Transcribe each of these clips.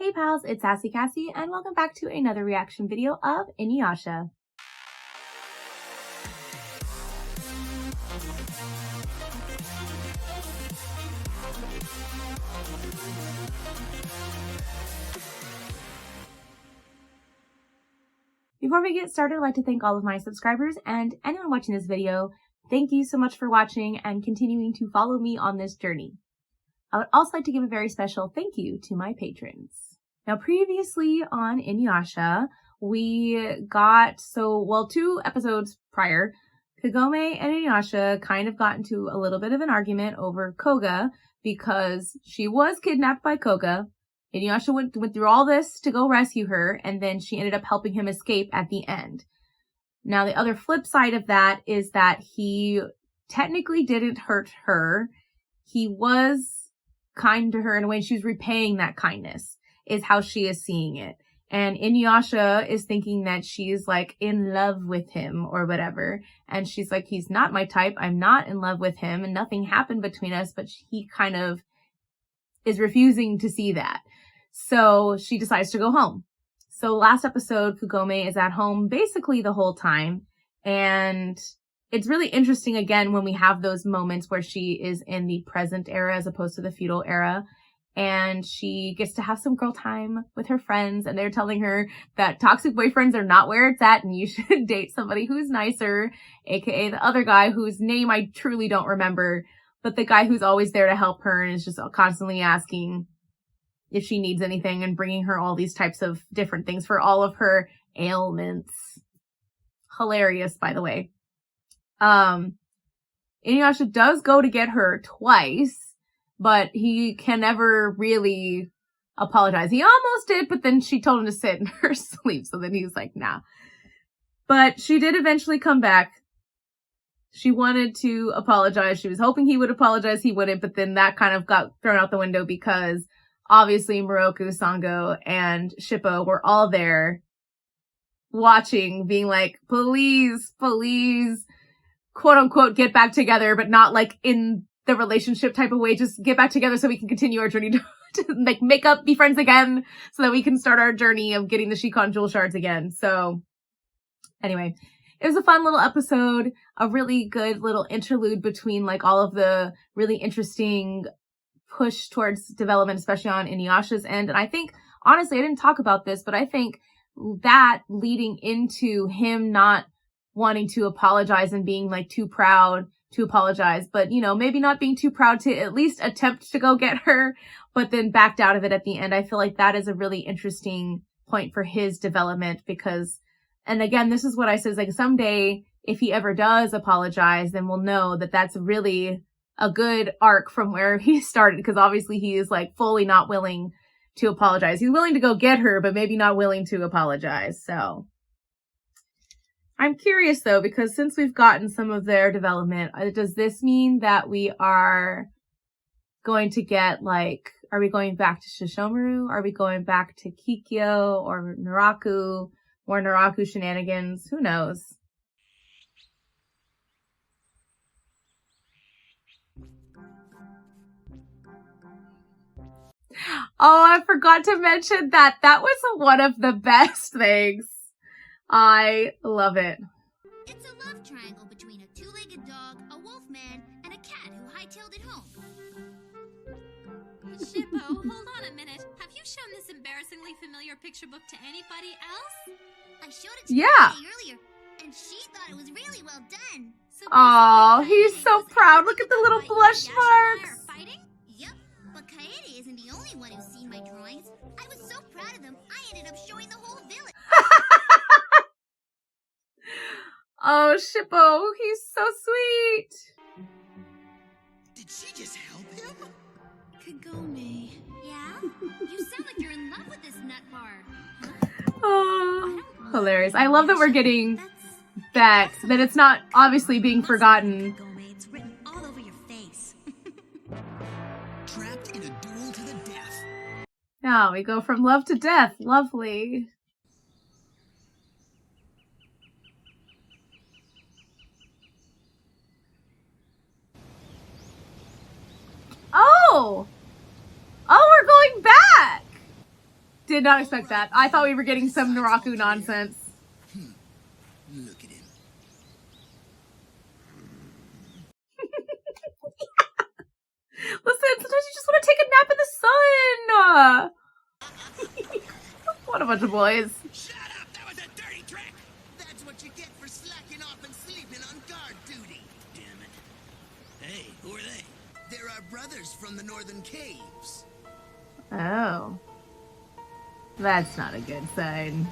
Hey pals, it's Sassy Cassie, and welcome back to another reaction video of Inuyasha. Before we get started, I'd like to thank all of my subscribers and anyone watching this video. Thank you so much for watching and continuing to follow me on this journey. I would also like to give a very special thank you to my patrons. Now, previously on Inuyasha, we got, 2 episodes prior, Kagome and Inuyasha kind of got into a little bit of an argument over Koga because she was kidnapped by Koga. Inuyasha went through all this to go rescue her, and then she ended up helping him escape at the end. Now, the other flip side of that is that he technically didn't hurt her. He was kind to her in a way, and she was repaying that kindness, is how she is seeing it. And Inuyasha is thinking that she's like in love with him or whatever. And she's like, he's not my type. I'm not in love with him, and nothing happened between us, but he kind of is refusing to see that. So she decides to go home. So last episode, Kagome is at home basically the whole time. And it's really interesting again when we have those moments where she is in the present era as opposed to the feudal era. And she gets to have some girl time with her friends, and they're telling her that toxic boyfriends are not where it's at and you should date somebody who's nicer, aka the other guy whose name I truly don't remember, but the guy who's always there to help her and is just constantly asking if she needs anything and bringing her all these types of different things for all of her ailments. Hilarious, by the way. Inuyasha does go to get her twice, but he can never really apologize. He almost did, but then she told him to sit in her sleep, so then he was like, nah. But she did eventually come back. She wanted to apologize. She was hoping he would apologize. He wouldn't, but then that kind of got thrown out the window because obviously Moroku, Sango, and Shippo were all there watching, being like, please, please, quote unquote, get back together, but not like in the relationship type of way. Just get back together so we can continue our journey to like make up, be friends again, so that we can start our journey of getting the Shikon Jewel Shards again. So anyway, it was a fun little episode, a really good little interlude between like all of the really interesting push towards development, especially on Inuyasha's end. And I think, honestly, I didn't talk about this, but I think that leading into him not wanting to apologize and being like too proud to apologize, but you know, maybe not being too proud to at least attempt to go get her, but then backed out of it at the end. I feel like that is a really interesting point for his development because, and again, this is what I said, is like someday if he ever does apologize, then we'll know that that's really a good arc from where he started, because obviously he is like fully not willing to apologize. He's willing to go get her, but maybe not willing to apologize. So I'm curious though, because since we've gotten some of their development, does this mean that we are going to get like, are we going back to Shishomaru? Are we going back to Kikyo or Naraku? More Naraku shenanigans? Who knows? Oh, I forgot to mention that. That was one of the best things. I love it. It's a love triangle between a two-legged dog, a wolf man, and a cat who hightailed it home. Shippo, hold on a minute. Have you shown this embarrassingly familiar picture book to anybody else? I showed it to Kassie earlier, and she thought it was really well done. So oh, he's so proud. Look at the little blush marks. Yep, but Kaede isn't the only one who's seen my drawings. I was so proud of them, I ended up showing the whole village. Oh, Shippo, he's so sweet. Did she just help him? Kagome. Yeah? You sound like you're in love with this nut bar. Oh, hilarious. I love that we're getting that it's not obviously being forgotten. Kagome, it's written all over your face. Trapped in a duel to the death. Now we go from love to death. Lovely. Oh! Oh, we're going back! Did not expect that. I thought we were getting some Naraku nonsense. Look at him. Listen, sometimes you just want to take a nap in the sun. What a bunch of boys. Shut up! That was a dirty trick! That's what you get for slacking off and sleeping on guard duty. Damn it. Hey, who are they? They're our brothers from the Northern Caves. Oh. That's not a good sign.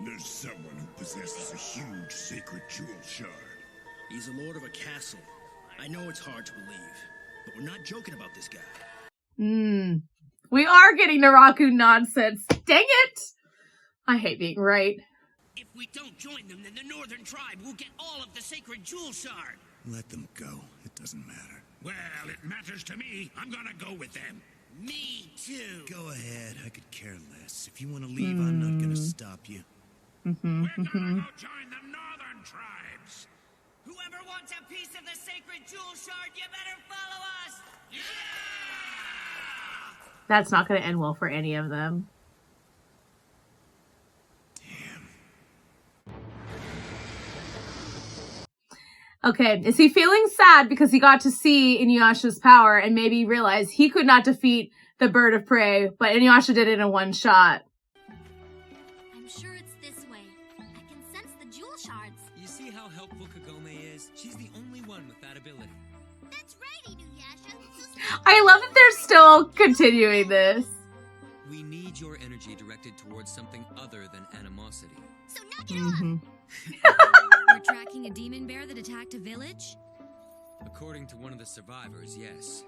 There's someone who possesses a huge sacred jewel shard. He's the lord of a castle. I know it's hard to believe, but we're not joking about this guy. We are getting Naraku nonsense. Dang it! I hate being right. If we don't join them, then the Northern Tribe will get all of the sacred jewel shard. Let them go. It doesn't matter. Well, it matters to me. I'm gonna go with them. Me too. Go ahead. I could care less. If you want to leave, I'm not gonna stop you. We're gonna go join the Northern Tribes. Whoever wants a piece of the sacred jewel shard, you better follow us. Yeah! That's not going to end well for any of them. Okay, is he feeling sad because he got to see Inuyasha's power and maybe realize he could not defeat the bird of prey, but Inuyasha did it in one shot? I'm sure it's this way. I can sense the jewel shards. You see how helpful Kagome is? She's the only one with that ability. That's right, Inuyasha. So I love that they're still continuing this. We need your energy directed towards something other than animosity. knock it off. We're tracking a demon bear that attacked a village? According to one of the survivors, yes.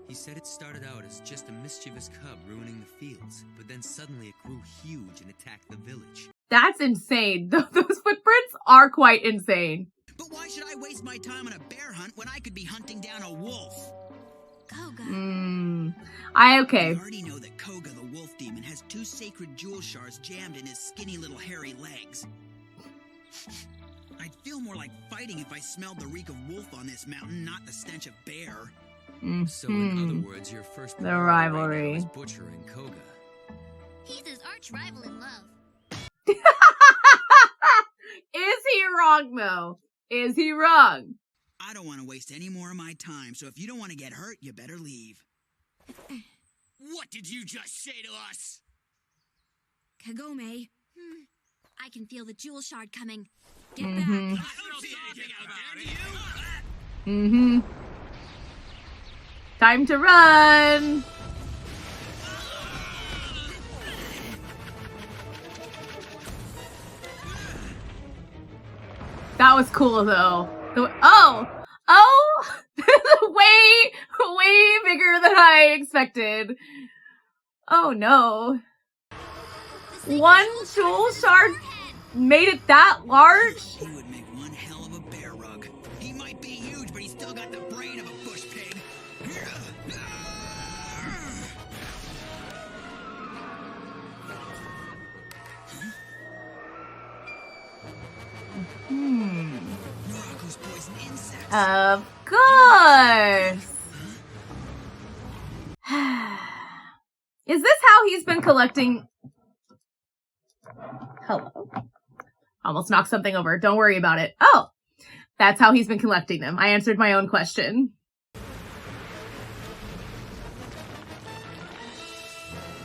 He said it started out as just a mischievous cub ruining the fields, but then suddenly it grew huge and attacked the village. That's insane. Those footprints are quite insane. But why should I waste my time on a bear hunt when I could be hunting down a wolf? Koga. I I already know that Koga, the wolf demon, has 2 sacred jewel shards jammed in his skinny little hairy legs. I'd feel more like fighting if I smelled the reek of wolf on this mountain, not the stench of bear. So in other words, your first The priority rivalry. right now is butchering Koga. He's his arch rival in love. Is he wrong, though? Is he wrong? I don't want to waste any more of my time, so if you don't want to get hurt, you better leave. What did you just say to us? Kagome. I can feel the jewel shard coming. Get back. I don't see anything out there, do you? Time to run. That was cool, though. Way bigger than I expected. Oh no. One jewel shard made it that large? He would make one hell of a bear rug. He might be huge, but he's still got the brain of a bush pig. Naraku's poison insects. Of course. Is this how he's been collecting? Hello. Almost knocked something over. Don't worry about it. Oh, that's how he's been collecting them. I answered my own question.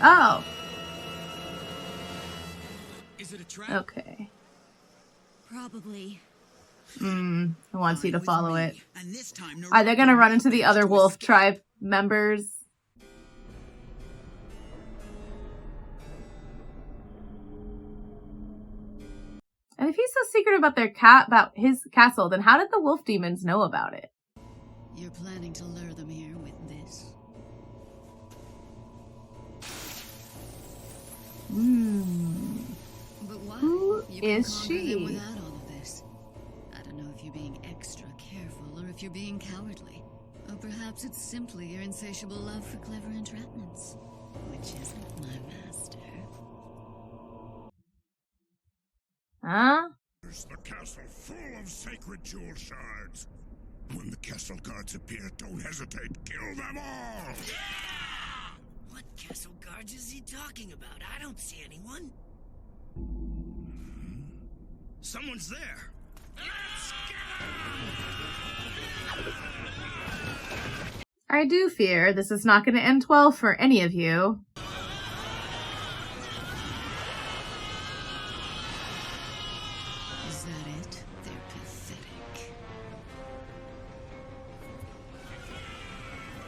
Oh. Is it a trap? Okay. Probably. He wants you to follow it. And this time, Are they gonna run into the other wolf tribe members? And if he's so secret about about his castle, then how did the wolf demons know about it? You're planning to lure them here with this? But why? Who You can is conquer she? them without all of this. I don't know if you're being extra careful or if you're being cowardly. Or perhaps it's simply your insatiable love for clever entrapments, which isn't my master. Huh? There's the castle full of sacred jewel shards. When the castle guards appear, don't hesitate. Kill them all! What castle guards is he talking about? I don't see anyone. Someone's there. I do fear this is not going to end well for any of you. Is that it? They're pathetic.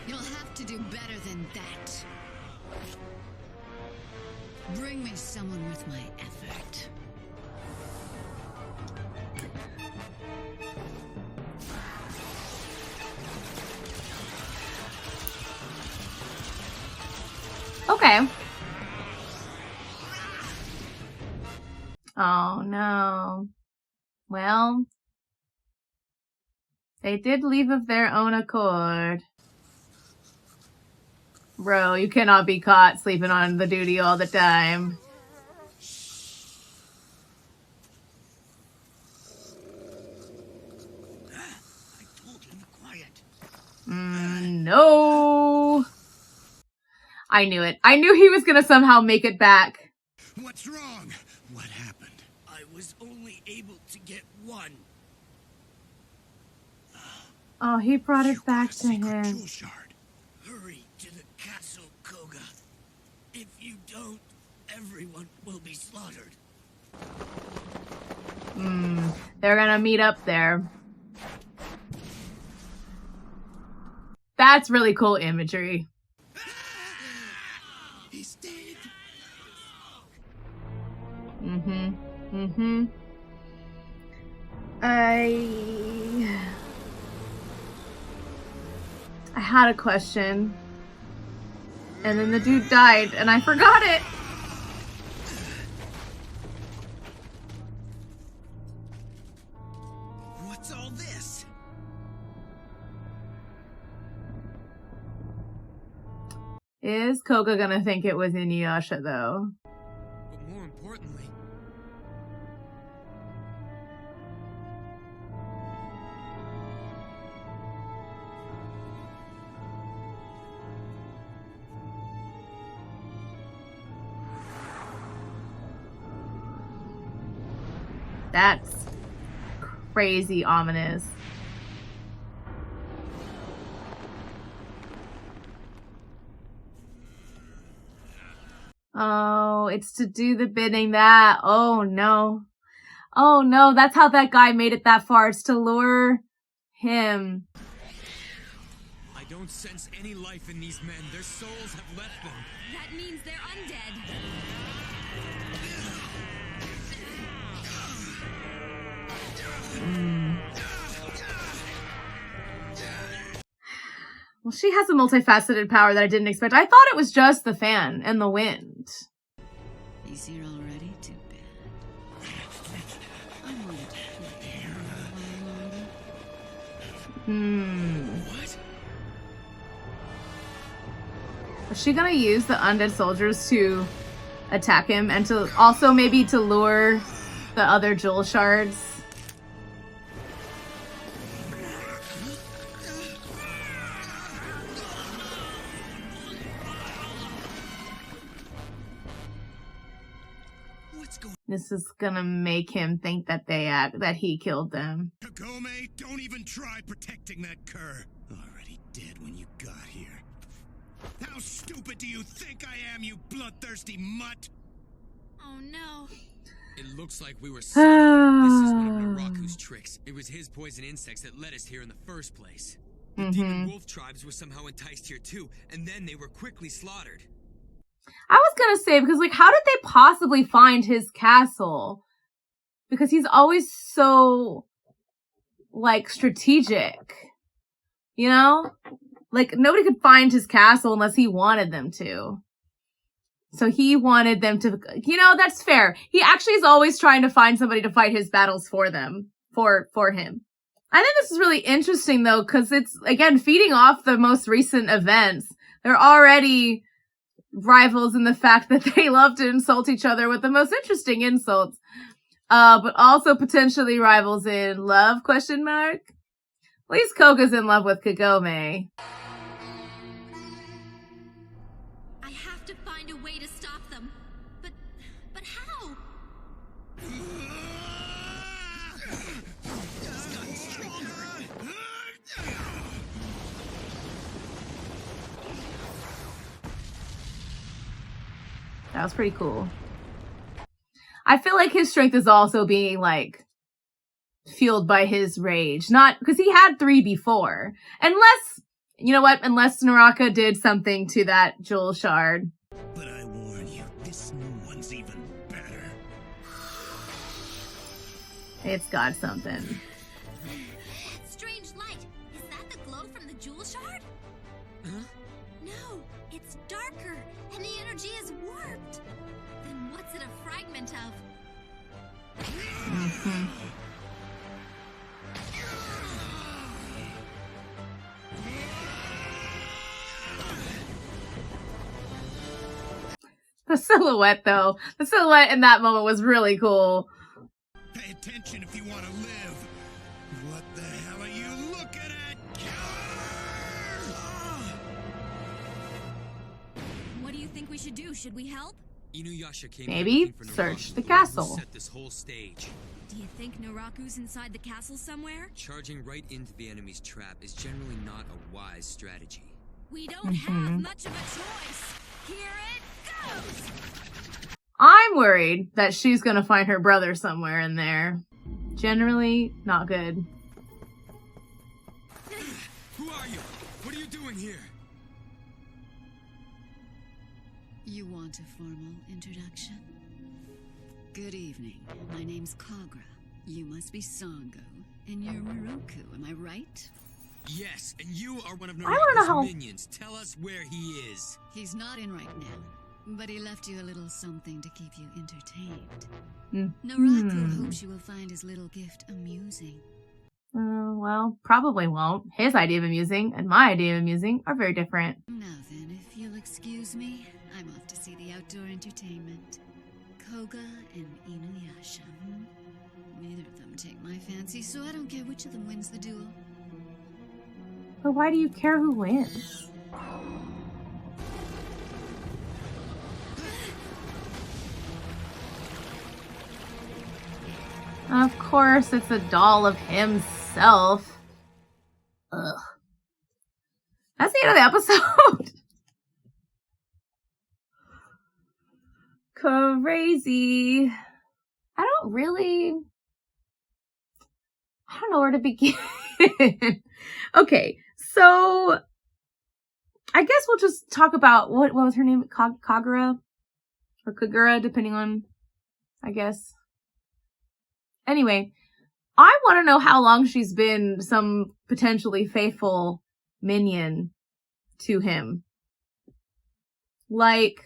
You'll have to do better than that. Bring me someone with my effort. Okay. Oh no. Well, they did leave of their own accord. Bro, you cannot be caught sleeping on the duty all the time. I told him quiet. No. I knew it. I knew he was gonna somehow make it back. What's wrong? What happened? I was only able to get one. Oh, he brought it You back got a to secret him. jewel shard. Hurry to the castle, Koga. If you don't, everyone will be slaughtered. They're gonna meet up there. That's really cool imagery. He's dead. I had a question. And then the dude died and I forgot it. What's all this? Is Koga gonna think it was Inuyasha though? But more importantly, That's crazy ominous. Oh, it's to do the bidding that. Oh no. Oh no, that's how that guy made it that far. It's to lure him. I don't sense any life in these men. Their souls have left them. That means they're undead. Well, she has a multifaceted power that I didn't expect. I thought it was just the fan and the wind. He's here already? Too bad. I wanted to play a little longer. What? Was she gonna use the undead soldiers to attack him and to also maybe to lure the other jewel shards? What's going This is gonna make him think that that he killed them. Kagome, don't even try protecting that cur. Already dead when you got here. How stupid do you think I am, you bloodthirsty mutt? Oh no. It looks like we were set up. This is one of Naraku's tricks. It was his poison insects that led us here in the first place. The demon wolf tribes were somehow enticed here too, and then they were quickly slaughtered. I was gonna say, because like, how did they possibly find his castle? Because he's always so, like, strategic. You know? Like, nobody could find his castle unless he wanted them to. So he wanted them to, you know, that's fair. He actually is always trying to find somebody to fight his battles for them, for him. I think this is really interesting though, because it's, again, feeding off the most recent events. They're already rivals in the fact that they love to insult each other with the most interesting insults. But also potentially rivals in love, question mark? At least Koga's in love with Kagome. I have to to stop them. But how? That was pretty cool. I feel like his strength is also being like fueled by his rage. Not because he had 3 before. Unless, you know what? Unless Naraku did something to that jewel shard. But I warn you, this new one's even better. It's got something. Strange light. Is that the glow from the jewel shard? Huh? No, it's darker, and the energy is warped. Then what's it a fragment of? The silhouette, though. The silhouette in that moment was really cool. Pay attention if you want to live. What the hell are you looking at, killer? What do you think we should do? Should we help? Inuyasha came Maybe looking for search Naraku, the who castle. set this whole stage. Do you think Naraku's inside the castle somewhere? Charging right into the enemy's trap is generally not a wise strategy. We don't have much of a choice. Here it goes! I'm worried that she's gonna find her brother somewhere in there. Generally, not good. Who are you? What are you doing here? You want a formal introduction? Good evening. My name's Kagura. You must be Sango, and you're Naraku, am I right? Yes, and you are one of I wanna know how- Naraku's minions. Tell us where he is. He's not in right now, but he left you a little something to keep you entertained. Mhm. Naraku hopes you will find his little gift amusing. Well, probably won't. His idea of amusing and my idea of amusing are very different. Now then, if you'll excuse me, I'm off to see the outdoor entertainment. Koga and Inuyasha. Neither of them take my fancy, so I don't care which of them wins the duel. But why do you care who wins? Of course, it's a doll of himself. Ugh. That's the end of the episode. Crazy. I don't know where to begin. Okay, so I guess we'll just talk about what was her name? Kagura? Or Kagura, depending on, I guess. Anyway, I want to know how long she's been some potentially faithful minion to him. Like,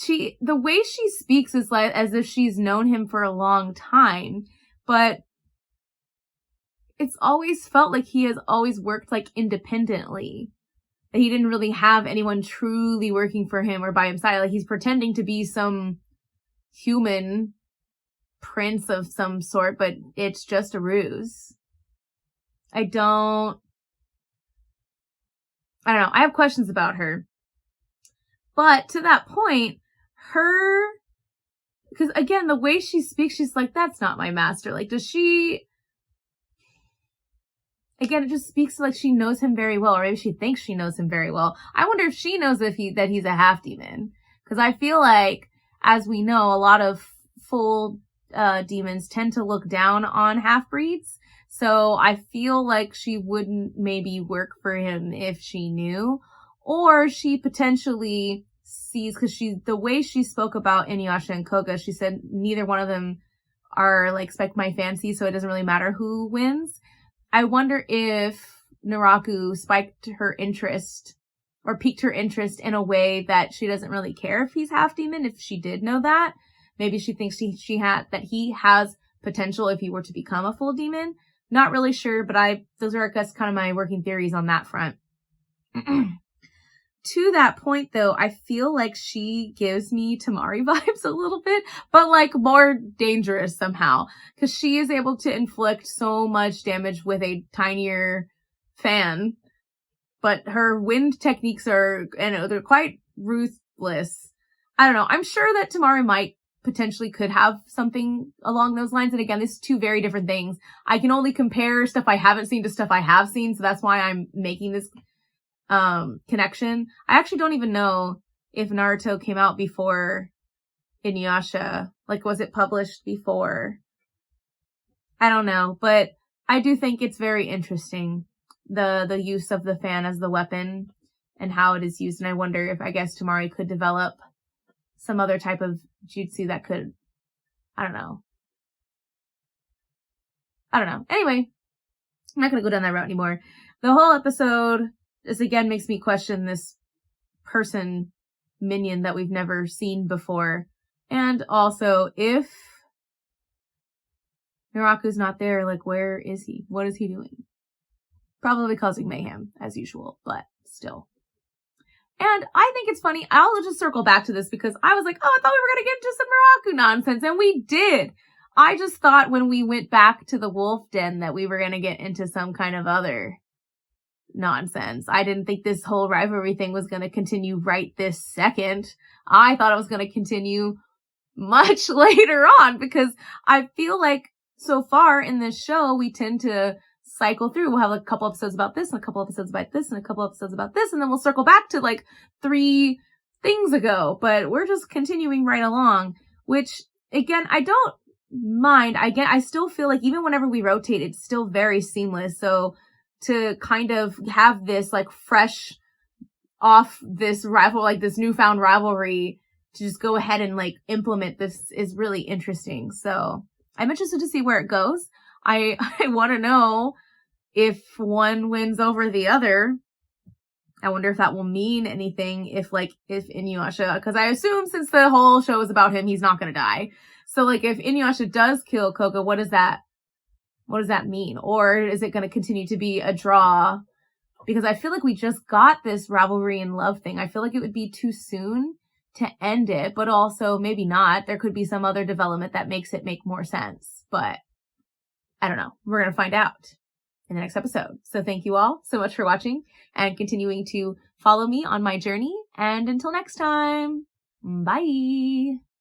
the way she speaks is like as if she's known him for a long time, but it's always felt like he has always worked like independently. That he didn't really have anyone truly working for him or by his side. Like he's pretending to be some human prince of some sort, but it's just a ruse. I don't know. I have questions about her. But to that point, because again, the way she speaks, she's like, that's not my master. Like, does she, again, it just speaks like she knows him very well, or maybe she thinks she knows him very well. I wonder if she knows that he's a half demon. Because I feel like, as we know, a lot of full demons tend to look down on half-breeds. So I feel like she wouldn't maybe work for him if she knew. Or she potentially sees, because the way she spoke about Inuyasha and Koga, she said neither one of them are like spike my fancy, so it doesn't really matter who wins. I wonder if Naraku spiked her interest or piqued her interest in a way that she doesn't really care if he's half demon. If she did know that, maybe she thinks that he has potential if he were to become a full demon. Not really sure, but those are, I guess, kind of my working theories on that front. To that point, though, I feel like she gives me Tamari vibes a little bit, but like more dangerous somehow, because she is able to inflict so much damage with a tinier fan. But her wind techniques they're quite bliss. I don't know. I'm sure that Tamari might potentially could have something along those lines. And again, this is two very different things. I can only compare stuff I haven't seen to stuff I have seen. So that's why I'm making this connection. I actually don't even know if Naruto came out before Inuyasha. Like, was it published before? I don't know, but I do think it's very interesting, the use of the fan as the weapon and how it is used. And I wonder if, I guess, Tamari could develop some other type of jutsu that could, I don't know. Anyway, I'm not going to go down that route anymore. The whole episode, this again makes me question this person minion that we've never seen before. And also, if Naraku's not there, like, where is he? What is he doing? Probably causing mayhem, as usual, but still. And I think it's funny. I'll just circle back to this because I was like, oh, I thought we were going to get into some Naraku nonsense, and we did. I just thought when we went back to the wolf den that we were going to get into some kind of other nonsense. I didn't think this whole rivalry thing was going to continue right this second. I thought it was going to continue much later on because I feel like so far in this show, we tend to cycle through. We'll have like a couple episodes about this and a couple episodes about this and a couple episodes about this, and then we'll circle back to like 3 things ago, but we're just continuing right along, which again, I don't mind. I still feel like even whenever we rotate, it's still very seamless. So to kind of have this like fresh off this this newfound rivalry to just go ahead and like implement this is really interesting. So I'm interested to see where it goes. I want to know if one wins over the other. I wonder if that will mean anything if Inuyasha, because I assume since the whole show is about him, he's not going to die. So like if Inuyasha does kill Koga, what does that mean? Or is it going to continue to be a draw? Because I feel like we just got this rivalry and love thing. I feel like it would be too soon to end it, but also maybe not. There could be some other development that makes it make more sense, but I don't know. We're going to find out in the next episode. So thank you all so much for watching and continuing to follow me on my journey. And until next time, bye.